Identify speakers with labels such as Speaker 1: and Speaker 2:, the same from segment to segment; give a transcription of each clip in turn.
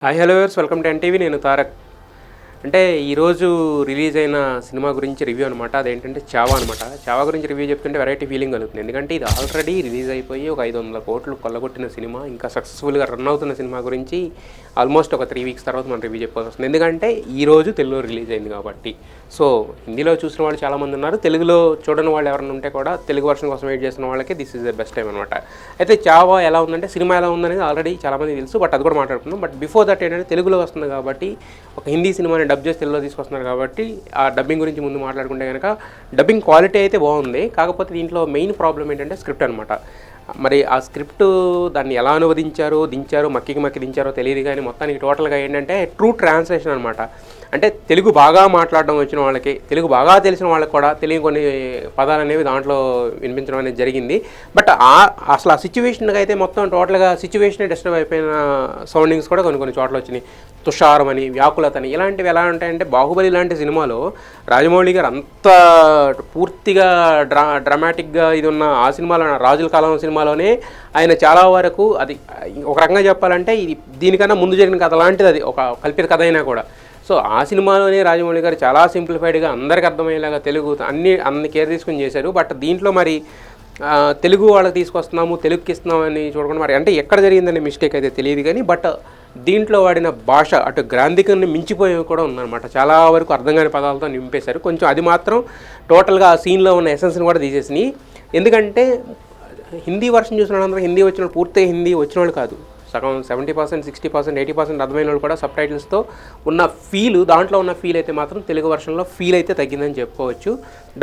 Speaker 1: Hi hello viewers, welcome to NTV. నేను తారక్. అంటే ఈరోజు రిలీజ్ అయిన సినిమా గురించి రివ్యూ అనమాట. అదేంటంటే చావా అనమాట. చావా గురించి రివ్యూ చెప్తుంటే వెరైటీ ఫీలింగ్ కలుగుతుంది. ఎందుకంటే ఇది ఆల్రెడీ రిలీజ్ అయిపోయి ఒక 500 కోట్లు కొల్లగొట్టిన సినిమా, ఇంకా సక్సెస్ఫుల్గా రన్ అవుతున్న సినిమా గురించి ఆల్మోస్ట్ ఒక 3 వీక్స్ తర్వాత మనం రివ్యూ చెప్పాల్సి వస్తుంది. ఎందుకంటే ఈరోజు తెలుగులో రిలీజ్ అయింది కాబట్టి. సో హిందీలో చూసిన వాళ్ళు చాలామంది ఉన్నారు, తెలుగులో చూడని వాళ్ళు ఎవరైనా ఉంటే కూడా తెలుగు వర్షన్ కోసం వెయిట్ చేసిన వాళ్ళకి this is the best time అనమాట. అయితే చావా ఎలా ఉందంటే, సినిమా ఎలా ఉందనేది ఆల్రెడీ చాలామంది తెలుసు, బట్ అది కూడా మాట్లాడుకున్నాం. బట్ బిఫోర్ దట్ ఏంటంటే, తెలుగులో వస్తుంది కాబట్టి, ఒక హిందీ సినిమాని డబ్ చేసి తెలుగులో తీసుకొస్తున్నారు కాబట్టి ఆ డబ్బింగ్ గురించి ముందు మాట్లాడుకుంటే కనుక డబ్బింగ్ క్వాలిటీ అయితే బాగుంది. కాకపోతే దీంట్లో మెయిన్ ప్రాబ్లం ఏంటంటే స్క్రిప్ట్ అనమాట. మరి ఆ స్క్రిప్ట్ దాన్ని ఎలా అనువదించారో మక్కి దించారో తెలియదు, కానీ మొత్తానికి టోటల్గా ఏంటంటే ట్రూ ట్రాన్స్లేషన్ అనమాట. అంటే తెలుగు బాగా మాట్లాడడం వచ్చిన వాళ్ళకి, తెలుగు బాగా తెలిసిన వాళ్ళకి కూడా తెలియని కొన్ని పదాలు అనేవి దాంట్లో వినిపించడం అనేది జరిగింది. బట్ అసలు ఆ సిచ్యువేషన్కి అయితే మొత్తం టోటల్గా సిచ్యువేషనే డిస్టర్బ్ అయిపోయిన సౌండింగ్స్ కూడా కొన్ని చోట్ల వచ్చినాయి. తుషారం అని, వ్యాకులత అని, ఇలాంటివి ఎలా ఉంటాయంటే, బాహుబలి లాంటి సినిమాలో రాజమౌళి గారు అంత పూర్తిగా డ్రామాటిక్గా ఇది ఉన్న ఆ సినిమాలో, రాజుల కాలం సినిమాలోనే ఆయన చాలా వరకు అది ఒక రకంగా చెప్పాలంటే ఇది దీనికన్నా ముందు జరిగిన కథ లాంటిది, అది ఒక కల్పిత కథ అయినా కూడా. సో ఆ సినిమాలోనే రాజమౌళి గారు చాలా సింప్లిఫైడ్గా అందరికి అర్థమయ్యేలాగా తెలుగు అన్ని కేర్ తీసుకుని చేశారు. బట్ దీంట్లో మరి తెలుగు వాళ్ళకి తీసుకొస్తున్నాము, తెలుగుకి ఇస్తున్నామని చూడకుండా మరి అంటే ఎక్కడ జరిగిందనే మిస్టేక్ అయితే తెలియదు, కానీ బట్ దీంట్లో వాడిన భాష అటు గ్రాంధికాన్ని మించిపోయేవి కూడా ఉందన్నమాట. చాలా వరకు అర్థం కాని పదాలతో నింపేశారు. కొంచెం అది మాత్రం టోటల్గా ఆ సీన్లో ఉన్న ఎసెన్స్ని కూడా తీసేసినాయి. ఎందుకంటే హిందీ వర్షన్ చూసిన వాళ్ళందరూ హిందీ వచ్చిన వాళ్ళు పూర్తిగా హిందీ వచ్చిన వాళ్ళు కాదు, సగం 70%, 60%, 80% అర్థమైన వాళ్ళు కూడా సబ్ టైటిల్స్తో ఉన్న దాంట్లో ఉన్న ఫీల్ అయితే మాత్రం తెలుగు వర్షన్లో ఫీల్ అయితే తగ్గిందని చెప్పుకోవచ్చు.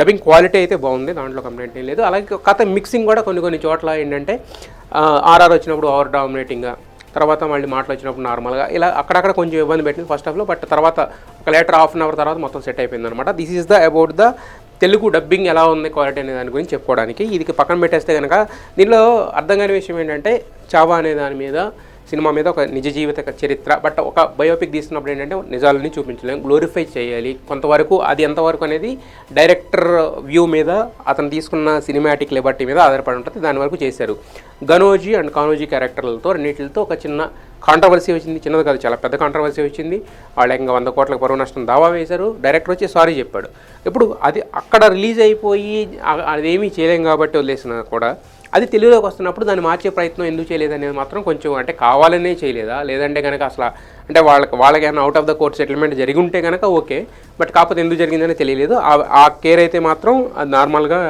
Speaker 1: డబ్బింగ్ క్వాలిటీ అయితే బాగుంది, దాంట్లో కంప్లైంట్ ఏం లేదు. అలాగే కథ మిక్సింగ్ కూడా కొన్ని చోట్ల ఏంటంటే ఆర్ఆర్ వచ్చినప్పుడు ఓవర్ డామినేటింగ్గా, తర్వాత మళ్ళీ మాటలు వచ్చినప్పుడు నార్మల్గా, ఇలా అక్కడక్కడ కొంచెం ఇబ్బంది పెట్టింది ఫస్ట్ హాఫ్లో. బట్ తర్వాత ఒక లేటర్ హాఫ్ అన్ అవర్ తర్వాత మొత్తం సెట్ అయిపోయింది అనమాట. This is about the Telugu dubbing ఎలా ఉంది క్వాలిటీ అనే దాని గురించి చెప్పుకోవడానికి. ఇది పక్కన పెట్టేస్తే కనుక దీనిలో అర్థం కాని విషయం ఏంటంటే, చావా అనే దాని మీద, సినిమా మీద ఒక నిజ జీవిత చరిత్ర, బట్ ఒక బయోపిక్ తీస్తున్నప్పుడు ఏంటంటే నిజాలని చూపించలేము, గ్లోరిఫై చేయాలి కొంతవరకు. అది ఎంతవరకు అనేది డైరెక్టర్ వ్యూ మీద, అతను తీసుకున్న సినిమాటిక్ లిబర్టీ మీద ఆధారపడి ఉంటుంది. దాని వరకు చేశారు. గనోజీ అండ్ కానోజీ క్యారెక్టర్లతో రెండింటితో ఒక చిన్న కాంట్రవర్సీ వచ్చింది. చిన్నది కాదు, చాలా పెద్ద కాంట్రవర్సీ వచ్చింది. వాళ్ళు ఇంకా 100 కోట్లకు పరువు నష్టం దావా వేశారు. డైరెక్టర్ వచ్చి సారీ చెప్పాడు. ఇప్పుడు అది అక్కడ రిలీజ్ అయిపోయి అదేమీ చేయలేం కాబట్టి వదిలేసినా కూడా, అది తెలుగులోకి వస్తున్నప్పుడు దాన్ని మార్చే ప్రయత్నం ఎందుకు చేయలేదనేది మాత్రం కొంచెం, అంటే కావాలనే చేయలేదా, లేదంటే కనుక అసలు అంటే వాళ్ళకైనా out of the court settlement జరిగి ఉంటే కనుక ఓకే, బట్ కాకపోతే ఎందుకు జరిగిందని తెలియలేదు. ఆ కేర్ అయితే మాత్రం అది నార్మల్గా,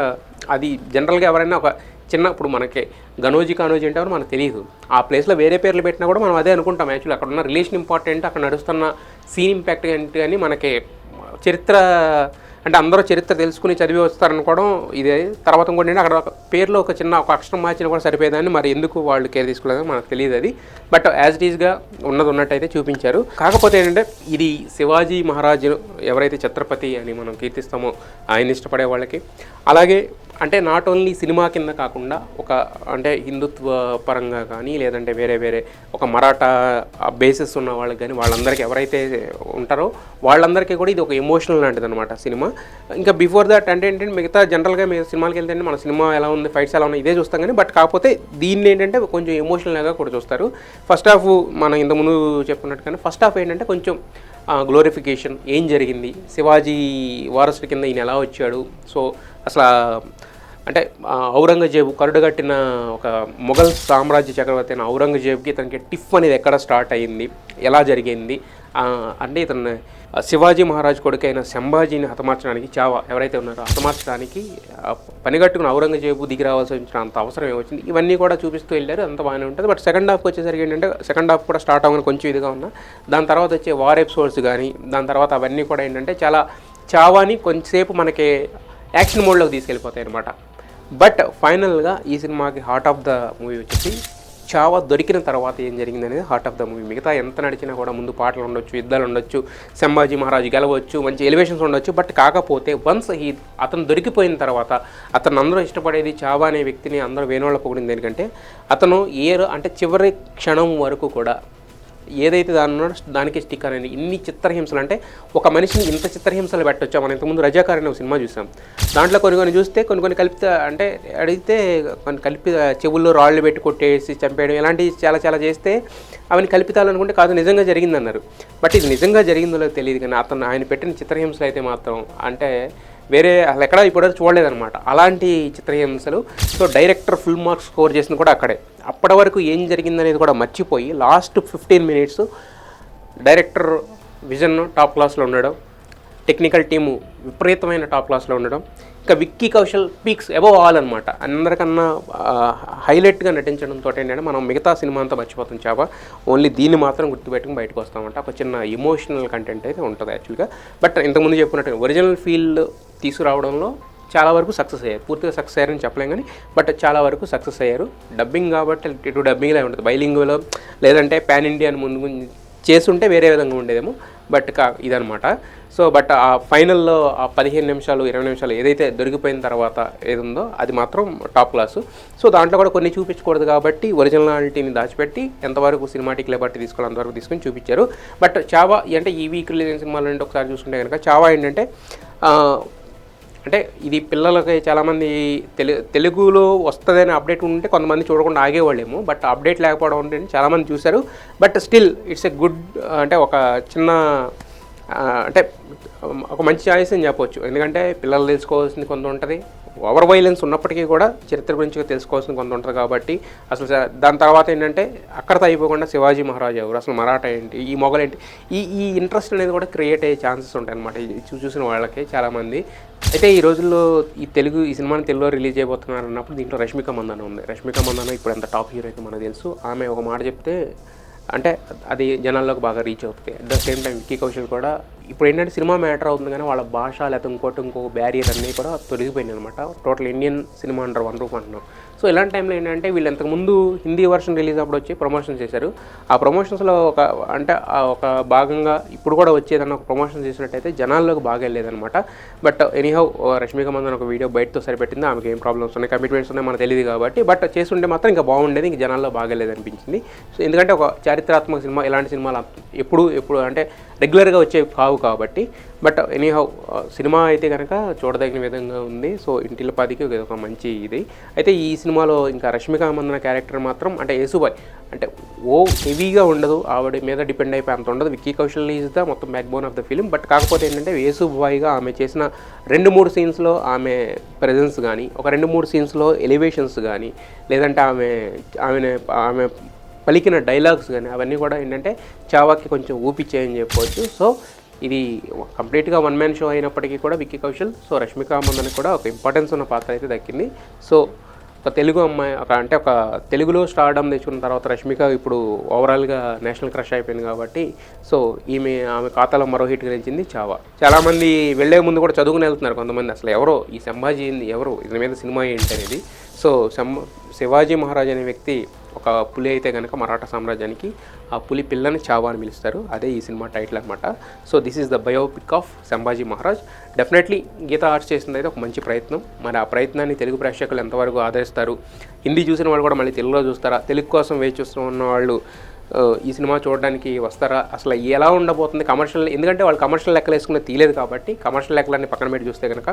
Speaker 1: అది జనరల్గా ఎవరైనా ఒక చిన్న, ఇప్పుడు మనకి కానోజీ అంటే ఎవరు మనకు తెలియదు, ఆ ప్లేస్లో వేరే పేర్లు పెట్టినా కూడా మనం అదే అనుకుంటాం. యాక్చువల్లీ అక్కడ ఉన్న రిలేషన్ ఇంపార్టెంట్, అక్కడ నడుస్తున్న సీన్ ఇంపాక్ట్ ఏంటి, కానీ మనకి చరిత్ర అంటే అందరూ చరిత్ర తెలుసుకుని చదివి వస్తారనుకోవడం ఇదే. తర్వాత ఇంకోటి ఏంటంటే, అక్కడ ఒక పేరులో ఒక చిన్న ఒక అక్షరం మార్చినా కూడా సరిపోయేదాన్ని, మరి ఎందుకు వాళ్ళు కేర్ తీసుకోలేదని మనకు తెలియదు అది. బట్ యాజ్ ఇట్ ఈస్గా ఉన్నట్టయితే చూపించారు. కాకపోతే ఏంటంటే, ఇది శివాజీ మహారాజు ఎవరైతే ఛత్రపతి అని మనం కీర్తిస్తామో ఆయన ఇష్టపడే వాళ్ళకి, అలాగే అంటే నాట్ ఓన్లీ సినిమా కింద కాకుండా ఒక అంటే హిందుత్వ పరంగా కానీ, లేదంటే వేరే ఒక మరాఠా బేసిస్ ఉన్న వాళ్ళకి కానీ, వాళ్ళందరికీ ఎవరైతే ఉంటారో వాళ్ళందరికీ కూడా ఇది ఒక ఎమోషనల్ లాంటిది అనమాట సినిమా. ఇంకా బిఫోర్ దట్ అంటే ఏంటంటే, మిగతా జనరల్గా మీరు సినిమాకి వెళ్తే మన సినిమా ఎలా ఉంది, ఫైట్స్ ఎలా ఉన్నాయి, ఇదే చూస్తాం కానీ, బట్ కాకపోతే దీన్ని ఏంటంటే కొంచెం ఎమోషనల్గా కూడా చూస్తారు. ఫస్ట్ హాఫ్ మనం ఇంతకుముందు చెప్పుకున్నట్టు కానీ, ఫస్ట్ హాఫ్ ఏంటంటే కొంచెం గ్లోరిఫికేషన్, ఏం జరిగింది, శివాజీ వారసుడి కింద ఈయన ఎలా వచ్చాడు, సో అసలు అంటే ఔరంగజేబు కరుడుగట్టిన ఒక మొఘల్ సామ్రాజ్య చక్రవర్తి అయిన ఔరంగజేబుకి ఇతనికి టిఫ్ అనేది ఎక్కడ స్టార్ట్ అయ్యింది, ఎలా జరిగింది, అంటే ఇతను శివాజీ మహారాజ్ కొడుకైన సంభాజీని హతమార్చడానికి, చావా ఎవరైతే ఉన్నారో హతమార్చడానికి పనిగట్టుకున్న ఔరంగజేబు దిగి రావాల్సి వచ్చిన అంత అవసరం ఏమొచ్చింది, ఇవన్నీ కూడా చూపిస్తూ వెళ్ళారు. అంత బాగానే ఉంటుంది. బట్ సెకండ్ హాఫ్కి వచ్చేసరికి ఏంటంటే, సెకండ్ హాఫ్ కూడా స్టార్ట్ అవ్వని కొంచెం ఇదిగా ఉన్నా, దాని తర్వాత వచ్చే వార్ ఎపిసోడ్స్ కానీ, దాని తర్వాత అవన్నీ కూడా ఏంటంటే చాలా చావాని కొంచెంసేపు మనకి యాక్షన్ మోడ్లోకి తీసుకెళ్ళిపోతాయి అనమాట. బట్ ఫైనల్గా ఈ సినిమాకి హార్ట్ ఆఫ్ ద మూవీ వచ్చేసి చావా దొరికిన తర్వాత ఏం జరిగింది అనేది హార్ట్ ఆఫ్ ద మూవీ. మిగతా ఎంత నడిచినా కూడా ముందు పాటలు ఉండొచ్చు, యుద్ధాలు ఉండొచ్చు, సంభాజీ మహారాజు గెలవచ్చు, మంచి ఎలివేషన్స్ ఉండొచ్చు, బట్ కాకపోతే వన్స్ అతను దొరికిపోయిన తర్వాత అతను అందరూ ఇష్టపడేది చావా అనే వ్యక్తిని అందరూ వేణోళ్ళ పొగిడింది. ఎందుకంటే అతను అంటే చివరి క్షణం వరకు కూడా ఏదైతే దాని ఉన్నాడో దానికి స్టిక్ అనేది. ఇన్ని చిత్రహింసలు అంటే ఒక మనిషిని ఇంత చిత్రహింసలు పెట్టొచ్చా? మనం ఇంతకుముందు రజాకార్ అనే ఒక సినిమా చూసాం. దాంట్లో కొన్ని చూస్తే కొన్ని కల్పిత అంటే అడిగితే కొన్ని కల్పిత చెవుల్లో రాళ్ళు పెట్టి కొట్టేసి చంపేయడం ఇలాంటివి చాలా చేస్తే అవన్నీ కల్పితాలు అనుకుంటే కాదు, నిజంగా జరిగిందన్నారు. బట్ ఇది నిజంగా జరిగిందో తెలియదు, కానీ ఆయన పెట్టిన చిత్రహింసలు అయితే మాత్రం అంటే వేరే అసలు ఎక్కడ ఇప్పుడు చూడలేదన్నమాట అలాంటి చిత్రహింసలు. So director full marks score చేసింది కూడా అక్కడే. అప్పటి వరకు ఏం జరిగిందనేది కూడా మర్చిపోయి last 15 minutes director vision top క్లాస్లో ఉండడం, టెక్నికల్ టీము విపరీతమైన టాప్ క్లాస్లో ఉండడం, ఇంకా Vicky Kaushal peaks above all అనమాట. అందరికన్నా హైలైట్గా నటించడంతో ఏంటంటే మనం మిగతా సినిమా అంతా మర్చిపోతాం చావా, ఓన్లీ దీన్ని మాత్రం గుర్తుపెట్టుకుని బయటకు వస్తామంట. ఒక చిన్న ఎమోషనల్ కంటెంట్ అయితే ఉంటుంది యాక్చువల్గా. బట్ ఇంతకుముందు చెప్పినట్టు ఒరిజినల్ ఫీల్ తీసుకురావడంలో చాలా వరకు సక్సెస్ అయ్యారు. పూర్తిగా సక్సెస్ అయ్యారని చెప్పలేం కానీ బట్ చాలా వరకు సక్సెస్ అయ్యారు. డబ్బింగ్ కాబట్టి ఇటు డబ్బింగ్లో ఉంటుంది, బైలింగ్లో లేదంటే పాన్ ఇండియా అని ముందు చేస్తుంటే వేరే విధంగా ఉండేదేమో. బట్ ఇదనమాట. సో బట్ ఆ ఫైనల్లో ఆ 15 నిమిషాలు 20 నిమిషాలు ఏదైతే దొరికిపోయిన తర్వాత ఏది ఉందో అది మాత్రం టాప్ క్లాసు. సో దాంట్లో కూడా కొన్ని చూపించకూడదు కాబట్టి ఒరిజినాలిటీని దాచిపెట్టి ఎంతవరకు సినిమాటిక్ లిబర్టీ తీసుకోవాలి అంతవరకు తీసుకొని చూపించారు. బట్ చావా అంటే ఈ వీక్ రిలీజ్ అయిన సినిమాలు అంటే ఒకసారి చూసుకుంటే కనుక చావా ఏంటంటే అంటే ఇది పిల్లలకి చాలామంది తెలుగులో వస్తుందని అప్డేట్ ఉంటే కొంతమంది చూడకుండా ఆగేవాళ్ళేమో. బట్ అప్డేట్ లేకపోవడం అంటే చాలామంది చూశారు. But still it's a good అంటే ఒక చిన్న అంటే ఒక మంచి చాయిస్ అని చెప్పవచ్చు. ఎందుకంటే పిల్లలు తెలుసుకోవాల్సింది కొంత ఉంటుంది, ఓవర్ వైలెన్స్ ఉన్నప్పటికీ కూడా చరిత్ర గురించి తెలుసుకోవాల్సింది కొంత ఉంటుంది కాబట్టి అసలు దాని తర్వాత ఏంటంటే అక్కడతో అయిపోకుండా శివాజీ మహారాజ్ ఎవరు, అసలు మరాఠా ఏంటి, ఈ మొఘలేంటి, ఈ ఇంట్రెస్ట్ అనేది కూడా క్రియేట్ అయ్యే ఛాన్సెస్ ఉంటాయి అనమాట చూసిన వాళ్ళకి చాలామంది. అయితే ఈ రోజుల్లో ఈ సినిమాని తెలుగులో రిలీజ్ అయిపోతున్నారు అన్నప్పుడు దీంట్లో రష్మిక మందాన ఉంది. రష్మిక మందాన ఇప్పుడు ఎంత టాప్ హీరో అయితే మనకు తెలుసు. ఆమె ఒక మాట చెప్తే అంటే అది జనాల్లోకి బాగా రీచ్ అవుతుంది. At the same time Vicky Kaushal కూడా ఇప్పుడు ఏంటంటే సినిమా మ్యాటర్ అవుతుంది కానీ వాళ్ళ భాష లేకపోతే ఇంకొక బ్యారియర్ అన్నీ కూడా తొలగిపోయినాయి అనమాట. Total Indian cinema under one roof అంటున్నాం. సో ఇలాంటి టైంలో ఏంటంటే వీళ్ళు ఇంతకుముందు హిందీ వర్షన్ రిలీజ్ అప్పుడు వచ్చి ప్రమోషన్ చేశారు. ఆ ప్రమోషన్స్లో ఒక భాగంగా ఇప్పుడు కూడా వచ్చేదన్న ఒక ప్రమోషన్ చేసినట్టయితే జనాల్లోకి బాగా వెళ్ళేదనమాట. బట్ ఎనీహౌ రష్మిక మందన్ ఒక వీడియో బయటతో సరిపెట్టింది. ఆమెకి ఏం ప్రాబ్లమ్స్ ఉన్నాయి, కమిట్మెంట్స్ ఉన్నాయి మనకు తెలియదు కాబట్టి. బట్ చేస్తుంటే మాత్రం ఇంకా బాగుండేది, ఇంక జనాల్లో బాగా వెళ్ళేది అనిపించింది. సో ఎందుకంటే ఒక చారిత్రాత్మక సినిమా, ఇలాంటి సినిమాలు ఎప్పుడు అంటే రెగ్యులర్గా వచ్చేవి కావు కాబట్టి. బట్ ఎనీహౌ సినిమా అయితే కనుక చూడదగిన విధంగా ఉంది. సో ఇంటిల్లిపాదికి ఒక మంచి ఇది. అయితే ఈ సినిమాలో ఇంకా రష్మిక మందన క్యారెక్టర్ మాత్రం అంటే యేసుబాయ్ అంటే హెవీగా ఉండదు, ఆవిడ మీద డిపెండ్ అయిపోయి అంత ఉండదు. విక్కీ కౌశల్ ఈజ్ ద మొత్తం back bone of the film. But కాకపోతే ఏంటంటే యేసుబాయ్గా ఆమె చేసిన 2-3 సీన్స్లో ఆమె ప్రెజెన్స్ కానీ, ఒక 2-3 సీన్స్లో ఎలివేషన్స్ కానీ, లేదంటే ఆమె పలికిన డైలాగ్స్ కానీ అవన్నీ కూడా ఏంటంటే చావాకి కొంచెం ఊపిచ్చాయని చెప్పవచ్చు. సో ఇది కంప్లీట్గా వన్ మ్యాన్ షో అయినప్పటికీ కూడా విక్కీ కౌశల్, సో రష్మిక మందనకి కూడా ఒక ఇంపార్టెన్స్ ఉన్న పాత్ర అయితే దక్కింది. సో ఒక తెలుగు అమ్మాయి ఒక తెలుగులో స్టార్డమ్ తెచ్చుకున్న తర్వాత రష్మిక ఇప్పుడు ఓవరాల్గా నేషనల్ క్రష్ అయిపోయింది కాబట్టి సో ఆమె ఖాతాలో మరో హిట్ గెలిచింది చావా. చాలామంది వెళ్ళే ముందు కూడా చదువుకుని వెళ్తున్నారు కొంతమంది, అసలు ఎవరో ఈ సంభాజీ ఎవరు, దీని మీద సినిమా ఏంటి అనేది. సో శివాజీ మహారాజ్ అనే వ్యక్తి ఒక పులి అయితే కనుక మరాఠా సామ్రాజ్యానికి ఆ పులి పిల్లని చావా అని పిలుస్తారు. అదే ఈ సినిమా టైటిల్ అనమాట. So this is the biopic of Sambhaji Maharaj. Definitely Geetha Arts చేసింది అయితే ఒక మంచి ప్రయత్నం. మరి ఆ ప్రయత్నాన్ని తెలుగు ప్రేక్షకులు ఎంతవరకు ఆదరిస్తారు, హిందీ చూసిన వాళ్ళు కూడా మళ్ళీ తెలుగులో చూస్తారా, తెలుగు కోసం వేచి చూస్తున్న వాళ్ళు ఈ సినిమా చూడడానికి వస్తారా, అసలు ఎలా ఉండబోతుంది కమర్షియల్, ఎందుకంటే వాళ్ళు కమర్షియల్ లెక్కలు వేసుకునే తీయలేదు కాబట్టి కమర్షియల్ లెక్కలన్నీ పక్కన పెట్టి చూస్తే కనుక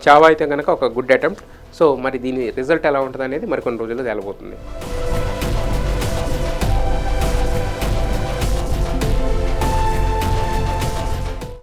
Speaker 1: చావా అయితే కనుక ఒక గుడ్ అటెంప్ట్. సో మరి దీని రిజల్ట్ ఎలా ఉంటుంది అనేది మరికొన్ని రోజుల్లో తేలబోతుంది.